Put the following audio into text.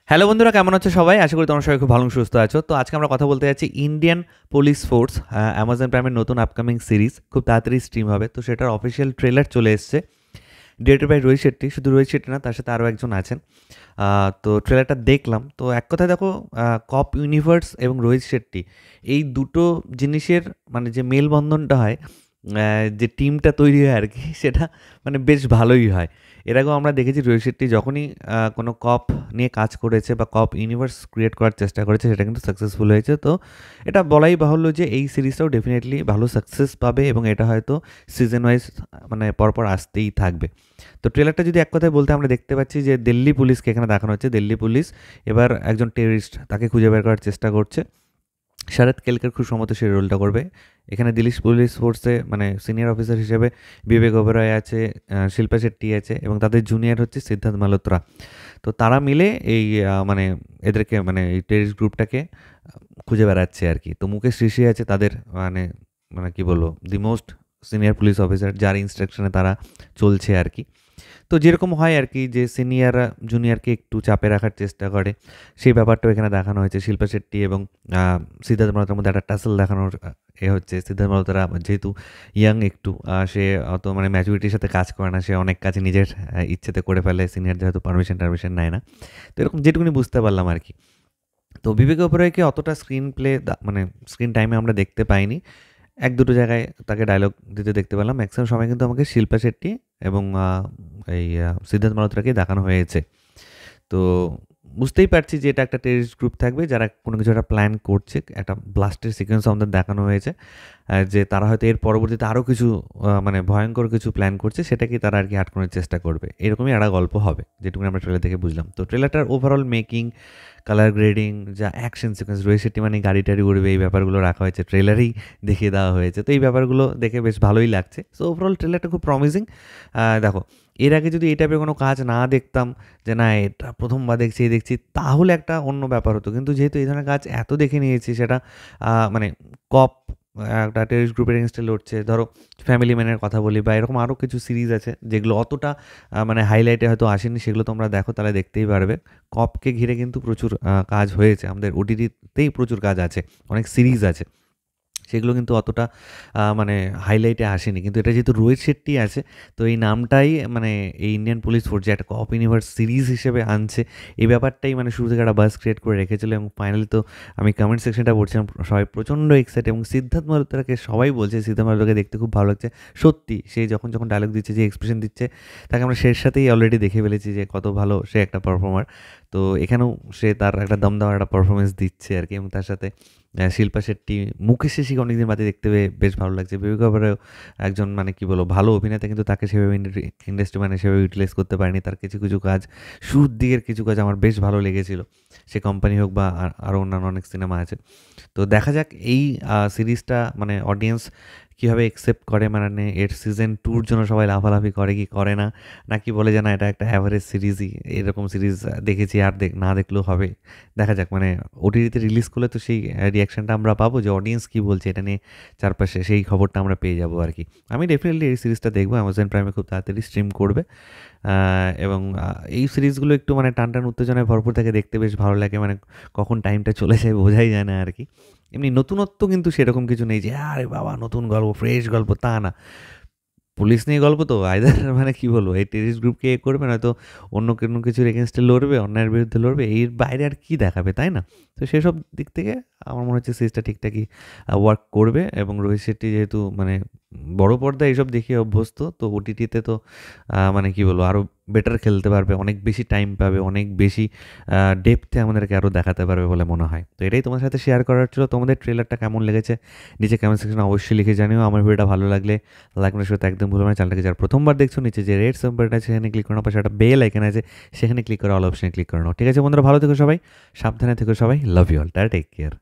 Hello বন্ধুরা, কেমন আছো সবাই? আশা করি তোমরা সবাই খুব ভালো এবং সুস্থ আছো। তো আজকে আমরা কথা বলতে যাচ্ছি ইন্ডিয়ান পুলিশ ফোর্স, অ্যামাজন প্রাইমের নতুন আপকামিং সিরিজ খুব তাড়াতাড়ি স্ট্রিম হবে। তো সেটার অফিসিয়াল ট্রেলার চলে এসছে, ডিরেক্টেড বাই রোহিত শেট্টি। শুধু রোহিত শেট্টি না, তার সাথে আরও একজন আছেন। তো ট্রেলারটা দেখলাম, তো এক কথায় দেখো, কপ ইউনিভার্স এবং রোহিত শেট্টি এই দুটো জিনিসের মানে যে মেলবন্ধনটা হয়, যে টিমটা তৈরি হয় আর কি, সেটা মানে বেশ ভালোই হয়। এর আগেও আমরা দেখেছি রোহিত শেট্টি যখনই কোনো কপ নিয়ে কাজ করেছে বা কপ ইউনিভার্স ক্রিয়েট করার চেষ্টা করেছে, সেটা কিন্তু সাকসেসফুল হয়েছে। তো এটা বলাই বাহুল্য যে এই সিরিজটাও ডেফিনেটলি ভালো সাকসেস পাবে এবং এটা হয়তো সিজন ওয়াইজ মানে পরপর আসতেই থাকবে। তো ট্রেলারটা যদি এক কথায় বলতে, আমরা দেখতে পাচ্ছি যে দিল্লি পুলিশকে এখানে দেখানো হচ্ছে। দিল্লি পুলিশ এবার একজন টেররিস্ট, তাকে খুঁজে বের করার চেষ্টা করছে। শরৎ কেলকর খুব সম্ভবত সেই রোলটা করবে। এখানে দিল্লি পুলিশ ফোর্সে মানে সিনিয়র অফিসার হিসেবে বিবেক ওবেরয় আছে, শিল্পা শেট্টি আছে এবং তাদের জুনিয়র হচ্ছে সিদ্ধার্থ মালহোত্রা। তো তারা মিলে এই মানে এদেরকে মানে এই টেররিস্ট গ্রুপটাকে খুঁজে বেড়াচ্ছে আর কি। তো মুকেশ ঋষি আছে তাদের মানে মানে কি বলবো, the most senior police officer, যার ইনস্ট্রাকশনে তারা চলছে আর কি। তো যেরকম হয় আর কি, যে সিনিয়ররা জুনিয়রকে একটু চাপে রাখার চেষ্টা করে, সেই ব্যাপারটাও এখানে দেখানো হয়েছে। শিল্পা শেট্টি এবং সিদ্ধার্থ মালহোত্রার মধ্যে একটা টাসেল দেখানোর হচ্ছে। সিদ্ধার্থ মালহোত্রা যেহেতু ইয়াং একটু, সে অত মানে ম্যাচুরিটির সাথে কাজ করে না, সে অনেক কাজ নিজের ইচ্ছেতে করে ফেলে, সিনিয়র যেহেতু পারমিশন নেয় না। তো এরকম যেটুকুনি বুঝতে পারলাম আর কি। তো বিবেক ওবেরয়কে অতটা স্ক্রিন প্লে মানে স্ক্রিন টাইমে আমরা দেখতে পাইনি। এক দুটো জায়গায় তাকে ডায়লগ দিতে দেখতে পেলাম। ম্যাক্সিমাম সময় কিন্তু আমাকে শিল্পা শেট্টি এবং এই সিদ্ধার্থ মালহোত্রাকে দেখানো হয়েছে। তো বুঝতেই পারছি যে এটা একটা টেররিস্ট গ্রুপ থাকবে, যারা কোনো কিছু একটা প্ল্যান করছে। একটা ব্লাস্টের সিকোয়েন্স আমাদের দেখানো হয়েছে, যে তারা হয়তো এর পরবর্তীতে আরও কিছু মানে ভয়ঙ্কর কিছু প্ল্যান করছে, সেটাকে তারা আর কি আটকানোর চেষ্টা করবে। এরকমই একটা গল্প হবে, যেটুকু আমরা ট্রেলার থেকে বুঝলাম। তো ট্রেলারটার ওভারঅল মেকিং, কালার গ্রেডিং, যা অ্যাকশন সিকোয়েন্স, রোহিত শেট্টি মানে গাড়ি টাড়ি উড়বে, এই ব্যাপারগুলো রাখা হয়েছে, ট্রেলারেই দেখিয়ে দেওয়া হয়েছে। তো এই ব্যাপারগুলো দেখে বেশ ভালোই লাগছে। সো ওভারঅল ট্রেলারটা খুব প্রমিজিং। দেখো, এর আগে যদি এই টাইপের কোনো কাজ না দেখতাম, যে না এটা প্রথমবার দেখছি, তাহলে একটা অন্য ব্যাপার হতো। কিন্তু যেহেতু এই ধরনের কাজ এত দেখে নিয়েছি, সেটা মানে কপ একটা টেররিস্ট গ্রুপের এগেনস্টে লড়ছে, ধরো ফ্যামিলি ম্যানের কথা বলি, বা এরকম আরও কিছু সিরিজ আছে যেগুলো অতটা মানে হাইলাইটে হয়তো আসেনি, সেগুলো তোমরা দেখো তাহলে দেখতেই পারবে। কপকে ঘিরে কিন্তু প্রচুর কাজ হয়েছে, আমাদের ওটিটিতেই প্রচুর কাজ আছে, অনেক সিরিজ আছে, সেগুলো কিন্তু অতটা মানে হাইলাইটে আসেনি। কিন্তু এটা যেহেতু রোহিত শেট্টি আছে, তো এই নামটাই মানে এই ইন্ডিয়ান পুলিশ ফোর্স যে একটা কপ ইউনিভার্স সিরিজ হিসেবে আনছে, এই ব্যাপারটাই মানে শুরু থেকে একটা বাস ক্রিয়েট করে রেখেছিল। এবং ফাইনালি তো আমি কমেন্ট সেকশনটা পড়ছিলাম, সবাই প্রচণ্ড এক্সাইটেড। এবং সিদ্ধার্থ মালহোত্রাকে সবাই বলছে, সিদ্ধার্থ মালহোত্রাকে দেখতে খুব ভালো লাগছে। সত্যি সে যখন যখন ডায়লগ দিচ্ছে, যে এক্সপ্রেশন দিচ্ছে, তাকে আমরা শের সাথেই অলরেডি দেখে ফেলেছি যে কত ভালো সে একটা পারফর্মার। তো এখানেও সে তার একটা দমদার একটা পারফরমেন্স দিচ্ছে আর কি। এবং তার সাথে শিল্পা শেট্টি, মুকেশ ঋষিকে অনেকদিন বাদে দেখতে পেয়ে বেশ ভালো লাগছে। বিবেক ওবেরয় একজন মানে কি বলবো ভালো অভিনেতা, কিন্তু তাকে সেভাবে ইন্ডাস্ট্রি মানে সেভাবে ইউটিলাইজ করতে পারেনি। তার কিছু কিছু কাজ, শুরুর দিকের কিছু কাজ আমার বেশ ভালো লেগেছিল, সে কোম্পানি হোক বা আরও অন্যান্য অনেক সিনেমা আছে। তো দেখা যাক এই সিরিজটা মানে অডিয়েন্স কীভাবে একসেপ্ট করে, মানে এর সিজন 2-র জন্য সবাই লাফালাফি করে কি করে না, নাকি বলে যে না এটা একটা অ্যাভারেজ সিরিজই, এরকম সিরিজ দেখেছি আর না দেখলেও হবে। দেখা যাক, মানে ওটিটিতে রিলিজ করলে তো সেই রিয়াকশানটা আমরা পাবো, যে অডিয়েন্স কী বলছে এটা নিয়ে চারপাশে, সেই খবরটা আমরা পেয়ে যাবো আর কি। আমি ডেফিনেটলি এই সিরিজটা দেখবো, অ্যামাজন প্রাইমে খুব তাড়াতাড়ি স্ট্রিম করবে। এবং এই সিরিজগুলো একটু মানে টান টান উত্তেজনায় ভরপুর থাকে, দেখতে বেশ ভালো লাগে। মানে কখন টাইমটা চলে যায় বোঝাই যায় না আর কি। এমনি নতুনত্ব কিন্তু সেরকম কিছু নেই যে আরে বাবা নতুন গল্প, ফ্রেশ গল্প, তা না। পুলিশ নিয়ে গল্প তো আইদার মানে কি বলবো, এই টেররিস্ট গ্রুপকে করবে, নয়তো অন্য কোনো কিছুর এগেনস্টে লড়বে, অন্যায়ের বিরুদ্ধে লড়বে, এর বাইরে আর কি দেখাবে, তাই না? তো সেসব দিক থেকে আমার মনে হচ্ছে সিরিজটা ঠিকঠাকই ওয়ার্ক করবে। এবং রোহিত শেট্টি যেহেতু মানে বড় পর্দায় এইসব দেখে অভ্যস্ত, তো ওটিটিতে তো মানে কি বলবো আরও বেটার খেলতে পারবে, অনেক বেশি টাইম পাবে, অনেক বেশি ডেপথে আমাদেরকে আরও দেখাতে পারবে বলে মনে হয়। তো এটাই তোমার সাথে শেয়ার করার ছিল। তোমাদের ট্রেলারটা কেমন লেগেছে নিচে কমেন্ট সেকশনে অবশ্যই লিখে জানিও। আমার ভিডিওটা ভালো লাগলে লাইক করার সাথে একদম ভুলো না। চ্যানেলটাকে যারা প্রথমবার দেখছো, নিচে যে রেড সিম্বলটা আছে সেখানে ক্লিক করে নাও, পাশে একটা বেল আইকন আছে সেখানে ক্লিক করে অল অপশনে ক্লিক করে নাও। ঠিক আছে বন্ধুরা, ভালো থেকো সবাই, সাবধানে থেকো সবাই, love you all, take care.